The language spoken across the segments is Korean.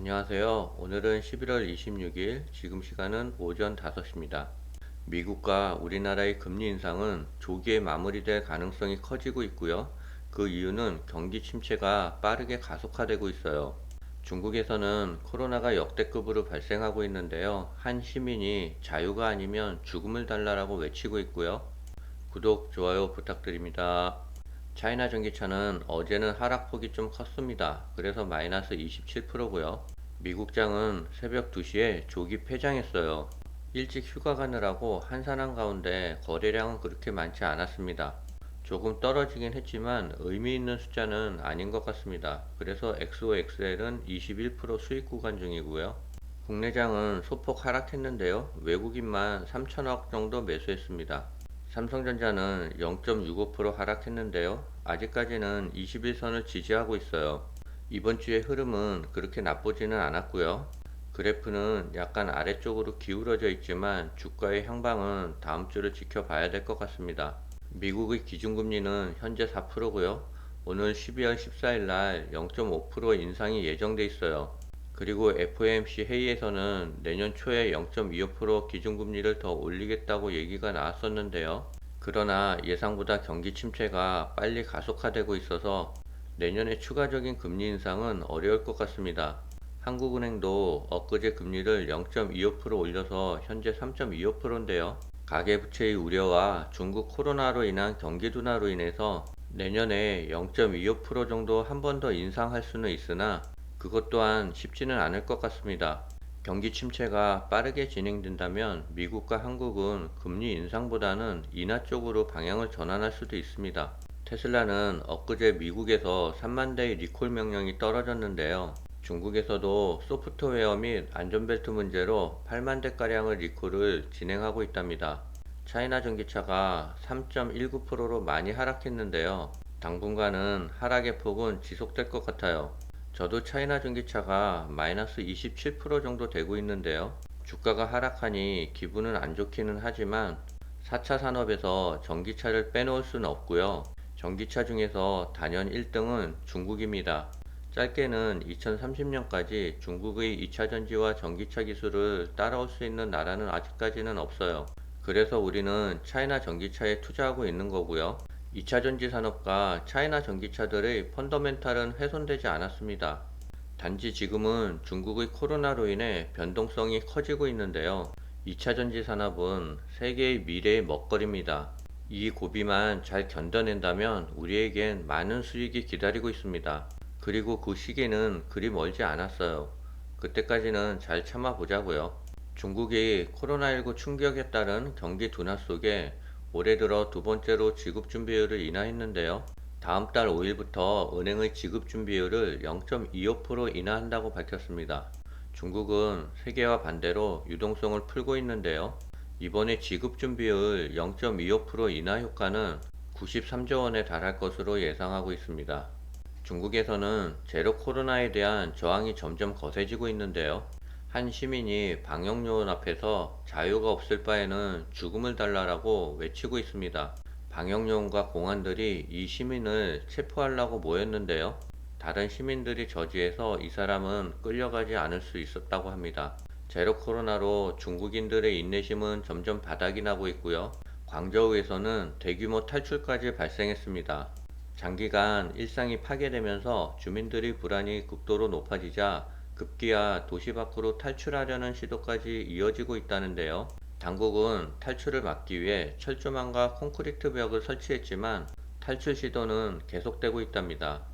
안녕하세요. 오늘은 11월 26일, 지금 시간은 오전 5시입니다. 미국과 우리나라의 금리 인상은 조기에 마무리될 가능성이 커지고 있고요. 그 이유는 경기 침체가 빠르게 가속화되고 있어요. 중국에서는 코로나가 역대급으로 발생하고 있는데요. 한 시민이 자유가 아니면 죽음을 달라라고 외치고 있고요. 구독, 좋아요 부탁드립니다. 차이나 전기차는 어제는 하락폭이 좀 컸습니다. 그래서 마이너스 27%고요. 미국장은 새벽 2시에 조기 폐장했어요. 일찍 휴가 가느라고 한산한 가운데 거래량은 그렇게 많지 않았습니다. 조금 떨어지긴 했지만 의미 있는 숫자는 아닌 것 같습니다. 그래서 XOXL은 21% 수익 구간 중이고요. 국내장은 소폭 하락했는데요. 외국인만 3천억 정도 매수했습니다. 삼성전자는 0.65% 하락했는데요. 아직까지는 21선을 지지하고 있어요. 이번 주의 흐름은 그렇게 나쁘지는 않았고요. 그래프는 약간 아래쪽으로 기울어져 있지만 주가의 향방은 다음 주를 지켜봐야 될 것 같습니다. 미국의 기준금리는 현재 4%고요. 오늘 12월 14일 날 0.5% 인상이 예정돼 있어요. 그리고 FOMC 회의에서는 내년 초에 0.25% 기준금리를 더 올리겠다고 얘기가 나왔었는데요. 그러나 예상보다 경기 침체가 빨리 가속화되고 있어서 내년에 추가적인 금리 인상은 어려울 것 같습니다. 한국은행도 엊그제 금리를 0.25% 올려서 현재 3.25%인데요. 가계부채의 우려와 중국 코로나로 인한 경기 둔화로 인해서 내년에 0.25% 정도 한 번 더 인상할 수는 있으나 그것 또한 쉽지는 않을 것 같습니다. 경기 침체가 빠르게 진행된다면 미국과 한국은 금리 인상보다는 인하 쪽으로 방향을 전환할 수도 있습니다. 테슬라는 엊그제 미국에서 3만 대의 리콜 명령이 떨어졌는데요. 중국에서도 소프트웨어 및 안전벨트 문제로 8만 대가량의 리콜을 진행하고 있답니다. 차이나 전기차가 3.19%로 많이 하락했는데요. 당분간은 하락의 폭은 지속될 것 같아요. 저도 차이나 전기차가 마이너스 27% 정도 되고 있는데요. 주가가 하락하니 기분은 안 좋기는 하지만 4차 산업에서 전기차를 빼놓을 수는 없고요. 전기차 중에서 단연 1등은 중국입니다. 짧게는 2030년까지 중국의 2차 전지와 전기차 기술을 따라올 수 있는 나라는 아직까지는 없어요. 그래서 우리는 차이나 전기차에 투자하고 있는 거고요. 2차 전지 산업과 차이나 전기차들의 펀더멘탈은 훼손되지 않았습니다. 단지 지금은 중국의 코로나로 인해 변동성이 커지고 있는데요. 2차 전지 산업은 세계의 미래의 먹거리입니다. 이 고비만 잘 견뎌낸다면 우리에겐 많은 수익이 기다리고 있습니다. 그리고 그 시기는 그리 멀지 않았어요. 그때까지는 잘 참아보자고요. 중국이 코로나19 충격에 따른 경기 둔화 속에 올해 들어 두 번째로 지급준비율을 인하했는데요. 다음 달 5일부터 은행의 지급준비율을 0.25% 인하한다고 밝혔습니다. 중국은 세계와 반대로 유동성을 풀고 있는데요. 이번에 지급준비율 0.25% 인하 효과는 93조 원에 달할 것으로 예상하고 있습니다. 중국에서는 제로 코로나에 대한 저항이 점점 거세지고 있는데요. 한 시민이 방역요원 앞에서 자유가 없을 바에는 죽음을 달라라고 외치고 있습니다. 방역요원과 공안들이 이 시민을 체포하려고 모였는데요. 다른 시민들이 저지해서 이 사람은 끌려가지 않을 수 있었다고 합니다. 제로 코로나로 중국인들의 인내심은 점점 바닥이 나고 있고요. 광저우에서는 대규모 탈출까지 발생했습니다. 장기간 일상이 파괴되면서 주민들의 불안이 극도로 높아지자 급기야 도시 밖으로 탈출하려는 시도까지 이어지고 있다는데요. 당국은 탈출을 막기 위해 철조망과 콘크리트 벽을 설치했지만 탈출 시도는 계속되고 있답니다.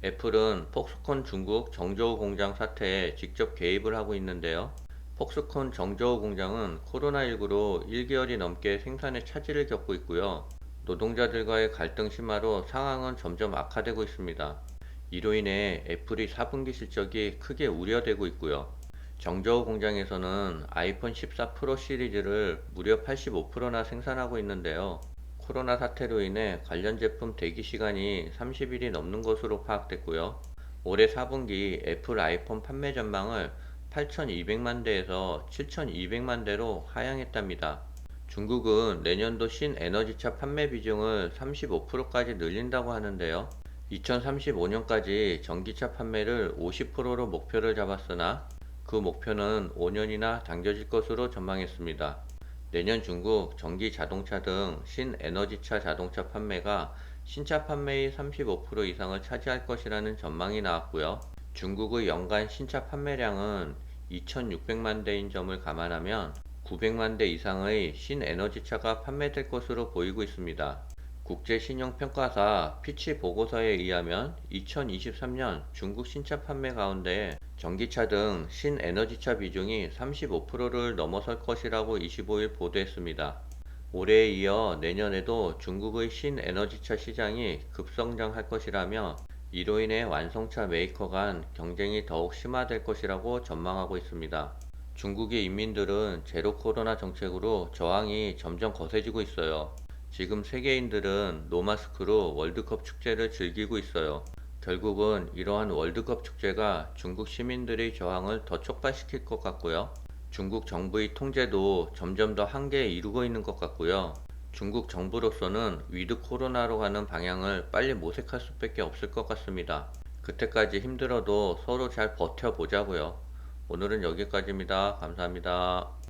애플은 폭스콘 중국 정저우 공장 사태에 직접 개입을 하고 있는데요. 폭스콘 정저우 공장은 코로나19로 1개월이 넘게 생산에 차질을 겪고 있고요. 노동자들과의 갈등 심화로 상황은 점점 악화되고 있습니다. 이로 인해 애플의 4분기 실적이 크게 우려되고 있고요. 정저우 공장에서는 아이폰 14 프로 시리즈를 무려 85%나 생산하고 있는데요. 코로나 사태로 인해 관련 제품 대기 시간이 30일이 넘는 것으로 파악됐고요. 올해 4분기 애플 아이폰 판매 전망을 8,200만 대에서 7,200만 대로 하향했답니다. 중국은 내년도 신에너지차 판매 비중을 35%까지 늘린다고 하는데요. 2035년까지 전기차 판매를 50%로 목표를 잡았으나 그 목표는 5년이나 당겨질 것으로 전망했습니다. 내년 중국 전기 자동차 등 신에너지차 자동차 판매가 신차 판매의 35% 이상을 차지할 것이라는 전망이 나왔고요. 중국의 연간 신차 판매량은 2,600만 대인 점을 감안하면 900만 대 이상의 신에너지차가 판매될 것으로 보이고 있습니다. 국제신용평가사 피치 보고서에 의하면 2023년 중국 신차 판매 가운데 전기차 등 신에너지차 비중이 35%를 넘어설 것이라고 25일 보도했습니다. 올해에 이어 내년에도 중국의 신에너지차 시장이 급성장할 것이라며 이로 인해 완성차 메이커 간 경쟁이 더욱 심화될 것이라고 전망하고 있습니다. 중국의 인민들은 제로 코로나 정책으로 저항이 점점 거세지고 있어요. 지금 세계인들은 노마스크로 월드컵 축제를 즐기고 있어요. 결국은 이러한 월드컵 축제가 중국 시민들의 저항을 더 촉발시킬 것 같고요. 중국 정부의 통제도 점점 더 한계에 이르고 있는 것 같고요. 중국 정부로서는 위드 코로나로 가는 방향을 빨리 모색할 수밖에 없을 것 같습니다. 그때까지 힘들어도 서로 잘 버텨보자고요. 오늘은 여기까지입니다. 감사합니다.